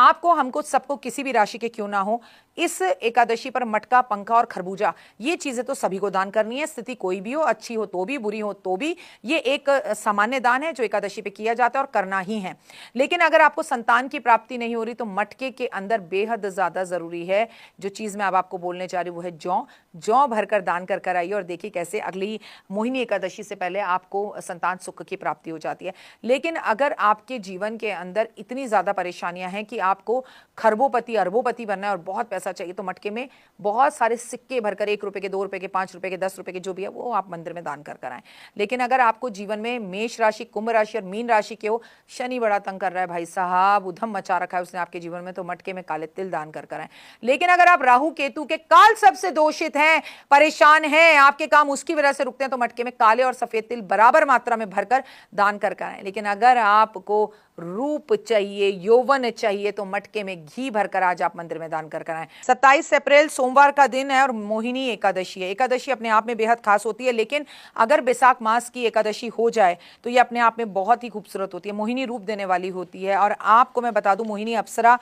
आपको, हमको, सबको, किसी भी राशि के क्यों ना हो, इस एकादशी पर मटका, पंखा और खरबूजा, ये चीजें तो सभी को दान करनी है। स्थिति कोई भी हो, अच्छी हो तो भी, बुरी हो तो भी, ये एक सामान्य दान है जो एकादशी पे किया जाता है और करना ही है। लेकिन अगर आपको संतान की प्राप्ति नहीं हो रही तो मटके के अंदर बेहद ज्यादा जरूरी है, जो चीज मैं अब आपको बोलने जा रही हूं वो है जौ। जौ भरकर दान कर आइए और देखिए कैसे अगली मोहिनी एकादशी से पहले आपको संतान सुख की प्राप्ति हो जाती है। लेकिन अगर आपके जीवन के अंदर इतनी ज्यादा परेशानियां हैं कि आपको खरबोपति अरबोपति बनना है और बहुत पैसा चाहिए, तो मटके में बहुत सारे सिक्के भरकर, 1 रुपए के, 2 रुपए के, 5 रुपए के, 10 रुपए के, जो भी है वो आप मंदिर में दान कर आएं। लेकिन अगर आपको जीवन में मेष राशि, कुंभ राशि और मीन राशि के हो, शनि बड़ा तंग कर रहा है भाई साहब, उधम मचा रखा है उसने आपके जीवन में, तो मटके में काले तिल दान कर आएं। लेकिन अगर आप राहु केतु के काल सबसे दोषित हैं, परेशान हैं, आपके काम उसकी वजह से रुकते हैं, तो मटके में काले और सफेद तिल बराबर मात्रा में भरकर दान कर आएं। लेकिन अगर आपको रूप चाहिए, यौवन चाहिए, तो मटके में घी भरकर आज आप मंदिर में दान कर आएं। 27 अप्रैल सोमवार का दिन है और मोहिनी एकादशी है। एकादशी अपने आप में बेहद खास होती है, लेकिन अगर बैसाख मास की एकादशी हो जाए तो ये अपने आप में बहुत ही खूबसूरत होती है, मोहिनी रूप देने वाली होती है। और आपको मैं बता दूं, मोहिनी अप्सरा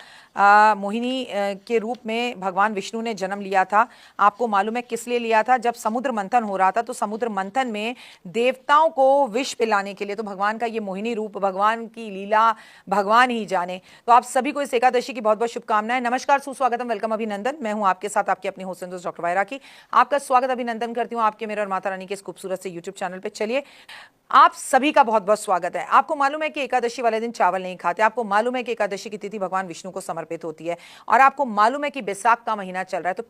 मोहिनी के रूप में भगवान विष्णु ने जन्म लिया था। आपको मालूम है किस लिए लिया था? जब समुद्र मंथन हो रहा था तो समुद्र मंथन में देवताओं को विष पिलाने के लिए, तो भगवान का ये मोहिनी रूप, भगवान की लीला भगवान ही जाने। तो आप सभी को इस एकादशी की बहुत बहुत शुभकामनाएं। नमस्कार, सुस्वागतम, वेलकम, अभिनंदन। मैं हूं आपके साथ आपकी अपनी होस्ट डॉक्टर वायरा की। आपका स्वागत, अभिनंदन करती हूं आपके, मेरे और माता रानी के इस खूबसूरत से यूट्यूब चैनल पे। चलिए, आप सभी का बहुत बहुत स्वागत है। आपको मालूम है कि एकादशी वाले दिन चावल नहीं खाते। आपको मालूम है कि एकादशी की तिथि भगवान विष्णु को समर्पित होती है। और आपको मालूम है कि बैसाख का महीना चल रहा है, तो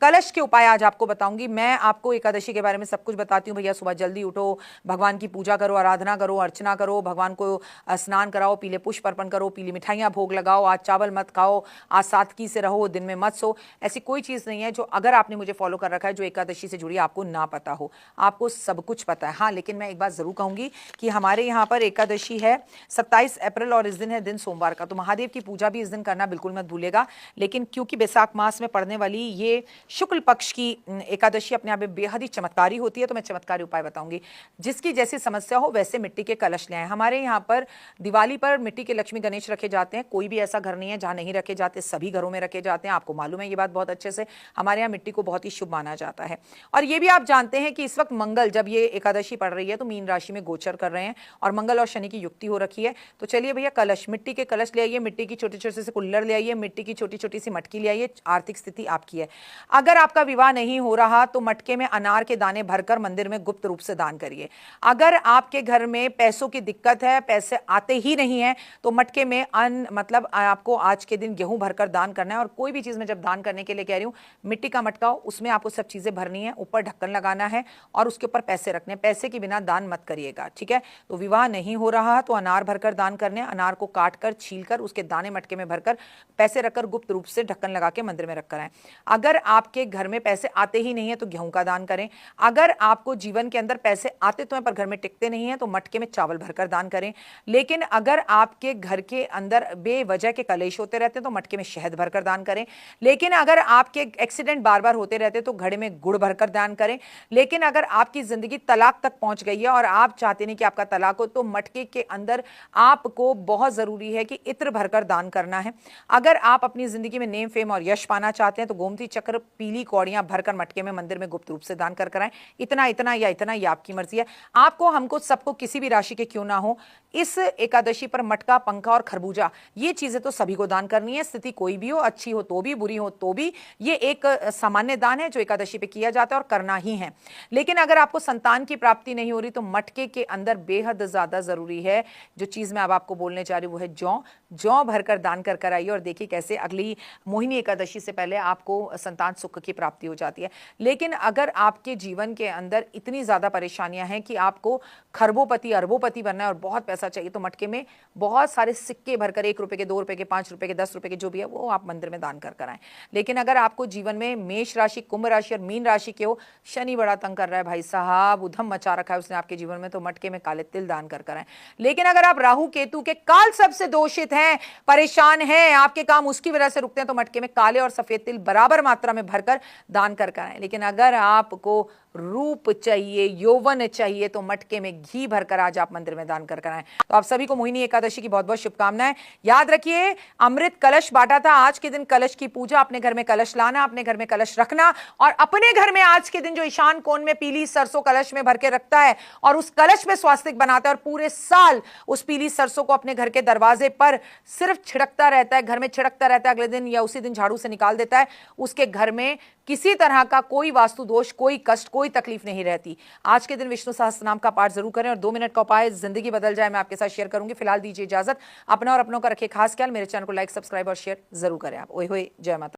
कलश के उपाय आज आपको बताऊंगी। मैं आपको एकादशी के बारे में सब कुछ बताती हूँ। भैया सुबह जल्दी उठो, भगवान की पूजा करो, आराधना करो, अर्चना करो, भगवान को स्नान कराओ, पीले पुष्प अर्पण करो, पीली मिठाइयाँ भोग लगाओ, आज चावल मत खाओ, आज सादगी से रहो, दिन में मत सो। ऐसी कोई चीज़ नहीं है जो, अगर आपने मुझे फॉलो कर रखा है, जो एकादशी से जुड़ी आपको ना पता हो। आपको सब कुछ पता है। हाँ, लेकिन मैं एक बात जरूर कहूँगी कि हमारे यहाँ पर एकादशी है 27 अप्रैल और इस दिन है दिन सोमवार का, तो महादेव की पूजा भी इस दिन करना बिल्कुल मत भूलेगा। लेकिन क्योंकि बैसाख मास में पड़ने वाली ये शुक्ल पक्ष की एकादशी अपने आप में बेहद ही चमत्कारी होती है, तो मैं चमत्कारी उपाय बताऊंगी। जिसकी जैसी समस्या हो वैसे मिट्टी के कलश ले आए। हमारे यहाँ पर दिवाली पर मिट्टी के लक्ष्मी गणेश रखे जाते हैं। कोई भी ऐसा घर नहीं है जहां नहीं रखे जाते, सभी घरों में रखे जाते हैं। आपको मालूम है ये बात बहुत अच्छे से। हमारे यहाँ मिट्टी को बहुत ही शुभ माना जाता है। और ये भी आप जानते हैं कि इस वक्त मंगल, जब ये एकादशी पड़ रही है, तो मीन राशि में गोचर कर रहे हैं और मंगल और शनि की युक्ति हो रखी है। तो चलिए भैया, कलश, मिट्टी के कलश ले आइए, मिट्टी की छोटी छोटी से कुल्लड़ ले आइए, मिट्टी की छोटी छोटी सी मटकी ले आइए। आर्थिक स्थिति आपकी है। अगर आपका विवाह नहीं हो रहा तो मटके में अनार के दाने भरकर मंदिर में गुप्त रूप से दान करिए। अगर आपके घर में पैसों की दिक्कत है, पैसे आते ही नहीं है, तो मटके में मतलब आपको आज के दिन गेहूं भरकर दान करना है। और कोई भी चीज में जब दान करने के लिए कह रही हूं, मिट्टी का मटका हो, उसमें आपको सब चीजें भरनी है, ऊपर ढक्कन लगाना है और उसके ऊपर पैसे रखने हैं। पैसे के बिना दान मत करिएगा, ठीक है? तो विवाह नहीं हो रहा तो अनार भरकर दान करने, अनार को काटकर, छीलकर, उसके दाने मटके में भरकर, पैसे रखकर गुप्त रूप से ढक्कन लगा के मंदिर में रखकर आए। अगर आपके घर में पैसे आते ही नहीं है तो गेहूं का दान करें। अगर आपको जीवन के अंदर पैसे आते तो हैं पर घर में टिकते नहीं है, तो मटके में चावल भरकर दान करें। लेकिन अगर आपके घर के अंदर बेवजह के कलेश होते रहते हैं तो मटके में शहद भरकर दान करें। लेकिन अगर आपके एक्सीडेंट बार बार होते रहते तो घड़े में गुड़ भरकर दान करें। लेकिन अगर आपकी जिंदगी तलाक तक पहुंच गई है और आप चाहते नहीं कि आपका तलाक हो, तो मटके के अंदर आपको बहुत जरूरी है कि इत्र भरकर दान करना है। अगर आप अपनी जिंदगी में नेम, फेम और यश पाना चाहते हैं तो गोमती चक्र, पीली कौड़ियां भरकर मटके में मंदिर में गुप्त रूप से दान कर कराएं। इतना इतना या इतना, ये आपकी मर्जी है। आपको, हमको, सबको, किसी भी राशि के क्यों ना हो, इस एकादशी पर मटका, पंखा और खरबूजा, ये चीजें तो सभी को दान करनी है। स्थिति कोई भी हो, अच्छी हो तो भी, बुरी हो तो भी, ये एक सामान्य दान है जो एकादशी पे किया जाता है और करना ही है। लेकिन अगर आपको संतान की प्राप्ति नहीं हो रही तो मटके के अंदर बेहद ज्यादा जरूरी है, जो चीज मैं अब आपको बोलने जा रही हूं वो है जौ। जौ भरकर दान कर आइए और देखिए कैसे अगली मोहिनी एकादशी से पहले आपको संतान सुख की प्राप्ति हो जाती है। लेकिन अगर आपके जीवन के अंदर इतनी ज्यादा परेशानियां हैं कि आपको खरबोपति अरबोपति बनना है और बहुत पैसा चाहिए, तो मटके में बहुत सारे सिक्के भरकर, 1 रुपए के, 2 रुपए के, 5 रुपए के, 10 रुपए के, जो भी है वो आप मंदिर में दान कर आएं। लेकिन अगर आपको जीवन में मेष राशि, कुंभ राशि और मीन राशि के हो, शनि बड़ा तंग कर रहा है भाई साहब, उधम मचा रखा है उसने आपके जीवन में, तो मटके में काले तिल दान कर आएं। लेकिन अगर आप राहु केतु के काल सबसे दोषित हैं, परेशान हैं, आपके काम उसकी वजह से रुकते हैं, तो मटके में काले और सफेद तिल बराबर मात्रा में भरकर दान कर आएं। लेकिन अगर आपको रूप चाहिए, यौवन चाहिए, तो मटके में घी भरकर आज आप मंदिर में दान कर आए। तो आप सभी को मोहिनी एकादशी की बहुत बहुत शुभकामनाएं। याद रखिए, अमृत कलश बांटा था, आज के दिन कलश की पूजा, अपने घर में कलश लाना, अपने घर में कलश रखना, और अपने घर में आज के दिन जो ईशान कोण में पीली सरसों कलश में भर के रखता है और उस कलश में स्वास्तिक बनाता है और पूरे साल उस पीली सरसों को अपने घर के दरवाजे पर सिर्फ छिड़कता रहता है, घर में छिड़कता रहता है, अगले दिन या उसी दिन झाड़ू से निकाल देता है, उसके घर में किसी तरह का कोई वास्तु दोष, कोई कष्ट, कोई तकलीफ नहीं रहती। आज के दिन विष्णु सहस्त्र नाम का पाठ जरूर करें और 2 मिनट का उपाय जिंदगी बदल जाए मैं आपके साथ शेयर करूंगी। फिलहाल दीजिए इजाजत, अपना और अपनों का रखिए खास ख्याल। मेरे चैनल को लाइक, सब्सक्राइब और शेयर जरूर करें आप। ओए होए, जय माता।